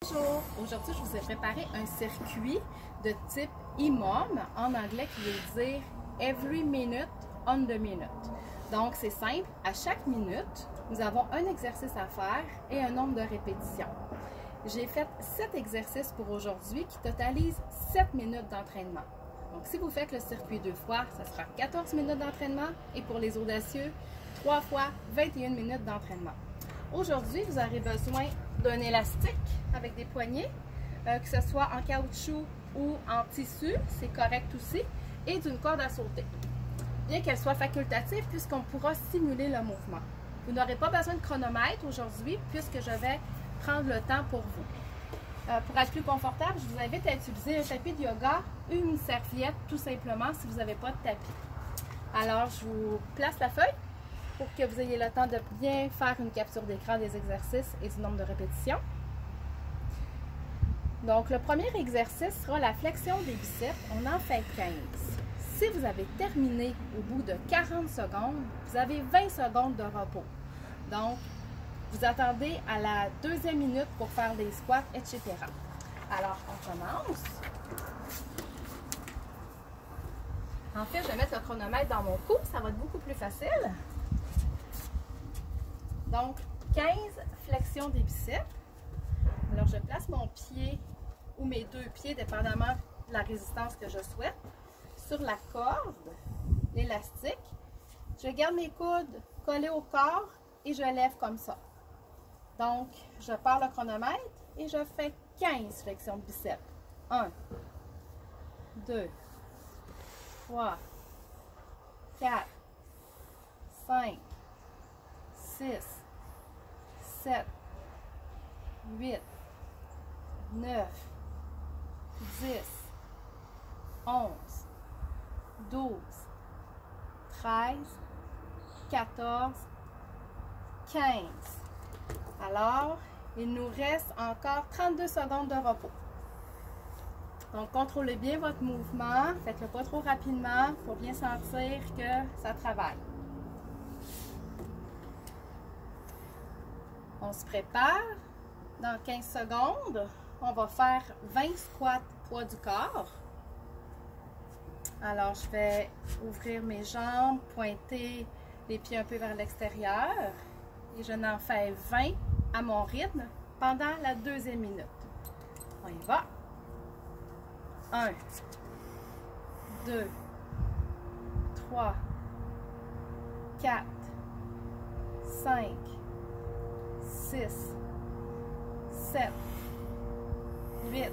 Bonjour! Aujourd'hui, je vous ai préparé un circuit de type EMOM, en anglais qui veut dire Every Minute on the Minute. Donc, c'est simple, à chaque minute, nous avons un exercice à faire et un nombre de répétitions. J'ai fait 7 exercices pour aujourd'hui qui totalisent 7 minutes d'entraînement. Donc, si vous faites le circuit 2 fois, ça sera 14 minutes d'entraînement et pour les audacieux, 3 fois 21 minutes d'entraînement. Aujourd'hui, vous aurez besoin d'un élastique avec des poignées, que ce soit en caoutchouc ou en tissu, c'est correct aussi, et d'une corde à sauter. Bien qu'elle soit facultative puisqu'on pourra simuler le mouvement. Vous n'aurez pas besoin de chronomètre aujourd'hui puisque je vais prendre le temps pour vous. Pour être plus confortable, je vous invite à utiliser un tapis de yoga ou une serviette tout simplement si vous n'avez pas de tapis. Alors, je vous place la feuille pour que vous ayez le temps de bien faire une capture d'écran des exercices et du nombre de répétitions. Donc, le premier exercice sera la flexion des biceps. On en fait 15. Si vous avez terminé au bout de 40 secondes, vous avez 20 secondes de repos. Donc, vous attendez à la deuxième minute pour faire des squats, etc. Alors, on commence. En fait, je vais mettre le chronomètre dans mon cou, ça va être beaucoup plus facile. Donc, 15 flexions des biceps. Alors, je place mon pied ou mes deux pieds, dépendamment de la résistance que je souhaite, sur la corde, l'élastique. Je garde mes coudes collés au corps et je lève comme ça. Donc, je pars le chronomètre et je fais 15 flexions de biceps. 1, 2, 3, 4, 5, 6, 7, 8, 9, 10, 11, 12, 13, 14, 15. Alors, il nous reste encore 32 secondes de repos. Donc, contrôlez bien votre mouvement. Faites-le pas trop rapidement pour bien sentir que ça travaille. On se prépare. Dans 15 secondes, on va faire 20 squats poids du corps. Alors, je vais ouvrir mes jambes, pointer les pieds un peu vers l'extérieur. Et je n'en fais 20 à mon rythme pendant la deuxième minute. On y va. 1, 2, 3, 4, 5, 6, 7, 8,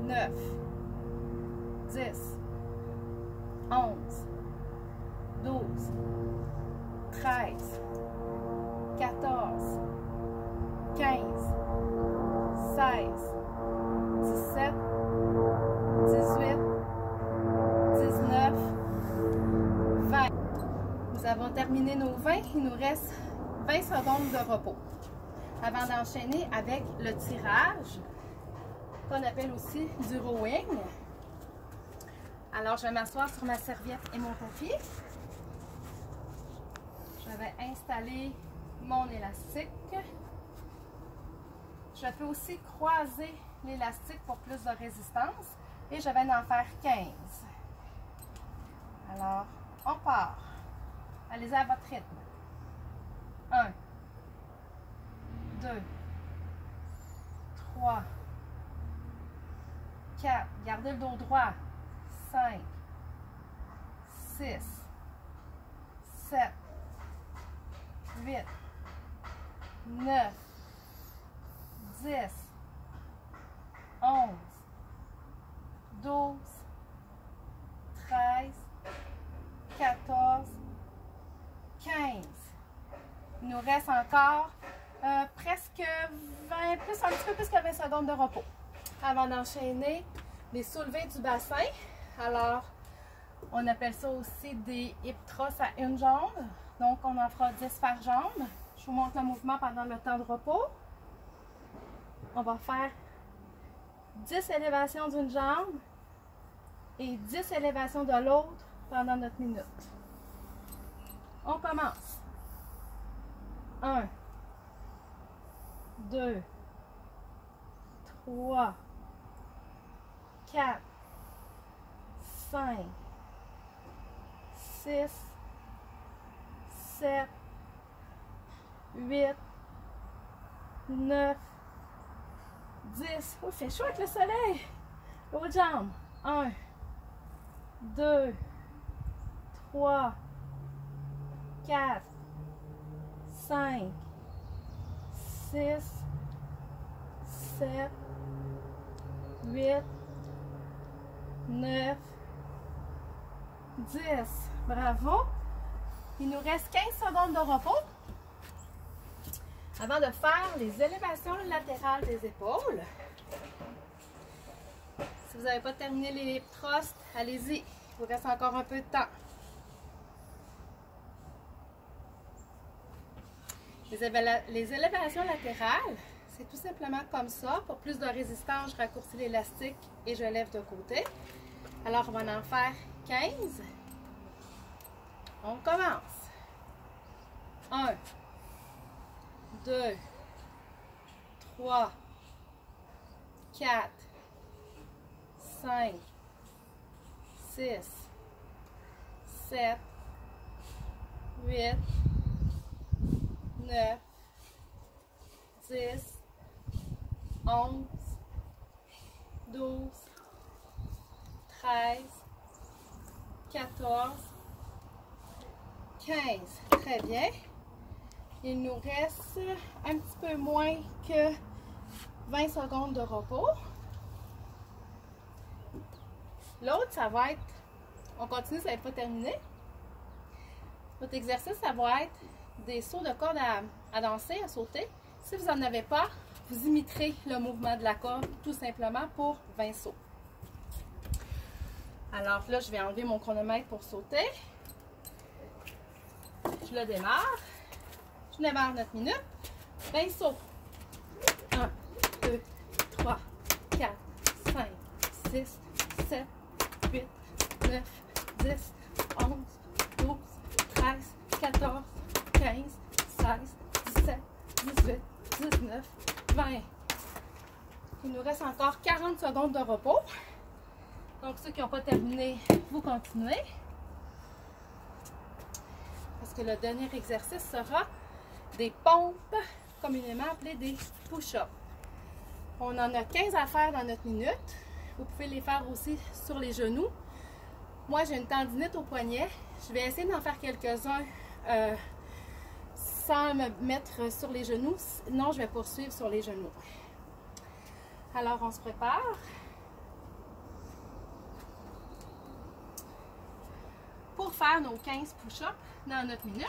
9, 10, 11, 12, 13, 14, 15, 16, 17, 18, 19, 20. Nous avons terminé nos 20. Il nous reste 20 secondes de repos avant d'enchaîner avec le tirage, qu'on appelle aussi du rowing. Alors, je vais m'asseoir sur ma serviette et mon tapis. Je vais installer mon élastique. Je peux aussi croiser l'élastique pour plus de résistance et je vais en faire 15. Alors, on part. Allez-y à votre rythme. 1, 2, 3, 4, gardez le dos droit, 5, 6, 7, 8, 9, 10, 11, 12, 13, 14, 15. Il nous reste encore presque 20, un petit peu plus que 20 secondes de repos. Avant d'enchaîner les soulevés du bassin, alors on appelle ça aussi des hip thrusts à une jambe. Donc on en fera 10 par jambe. Je vous montre le mouvement pendant le temps de repos. On va faire 10 élévations d'une jambe et 10 élévations de l'autre pendant notre minute. On commence. 1, 2, 3, 4, 5, 6, 7, 8, 9, 10. Oh, il fait chaud avec le soleil. L'autre jambe. 1, 2, 3, 4, 5, 6, 7, 8, 9, 10. Bravo. Il nous reste 15 secondes de repos avant de faire les élévations latérales des épaules. Si vous n'avez pas terminé les hip thrusts, allez-y. Il vous reste encore un peu de temps. Les élévations latérales, c'est tout simplement comme ça. Pour plus de résistance, je raccourcis l'élastique et je lève de côté. Alors, on va en faire 15. On commence. 1, 2, 3, 4, 5, 6, 7, 8, 9, 10, 11, 12, 13, 14, 15. Très bien. Il nous reste un petit peu moins que 20 secondes de repos. L'autre, ça va être, on continue, ça n'est pas terminé. Votre exercice, ça va être des sauts de corde à danser, à sauter. Si vous n'en avez pas, vous imiterez le mouvement de la corde tout simplement pour 20 sauts. Alors là, je vais enlever mon chronomètre pour sauter. Je le démarre. Je démarre notre minute. 20 sauts. 1, 2, 3, 4, 5, 6, 7, 8, 9, 10, 11, 12, 13, 14, 15, 16, 17, 18, 19, 20. Il nous reste encore 40 secondes de repos. Donc, ceux qui n'ont pas terminé, vous continuez. Parce que le dernier exercice sera des pompes, communément appelées des push-ups. On en a 15 à faire dans notre minute. Vous pouvez les faire aussi sur les genoux. Moi, j'ai une tendinite au poignet. Je vais essayer d'en faire quelques-uns sans me mettre sur les genoux. Sinon, je vais poursuivre sur les genoux. Alors, on se prépare. Pour faire nos 15 push-ups dans notre minute.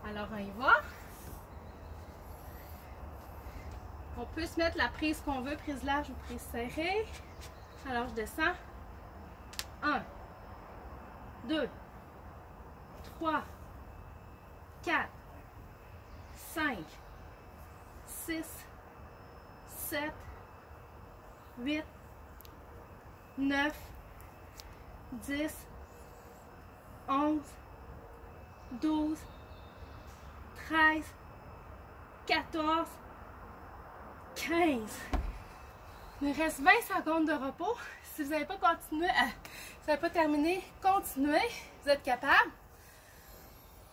Alors, on y va. On peut se mettre la prise qu'on veut, prise large ou prise serrée. Alors, je descends. 1, 2, 3, 4, 5, 6, 7, 8, 9, 10, 11, 12, 13, 14, 15. Il me reste 20 secondes de repos. Si vous n'avez pas continué, si vous n'avez pas terminé, continuez. Vous êtes capable.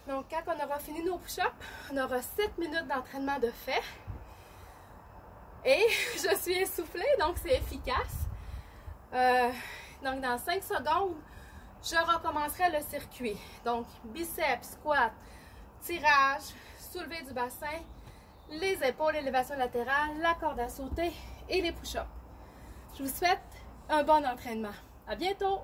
Donc, quand on aura fini nos push-ups, on aura 7 minutes d'entraînement de fait. Et je suis essoufflée, donc c'est efficace. Donc, dans 5 secondes, je recommencerai le circuit. Donc, biceps, squat, tirage, soulevé du bassin, les épaules, élévation latérale, la corde à sauter et les push-ups. Je vous souhaite un bon entraînement. À bientôt!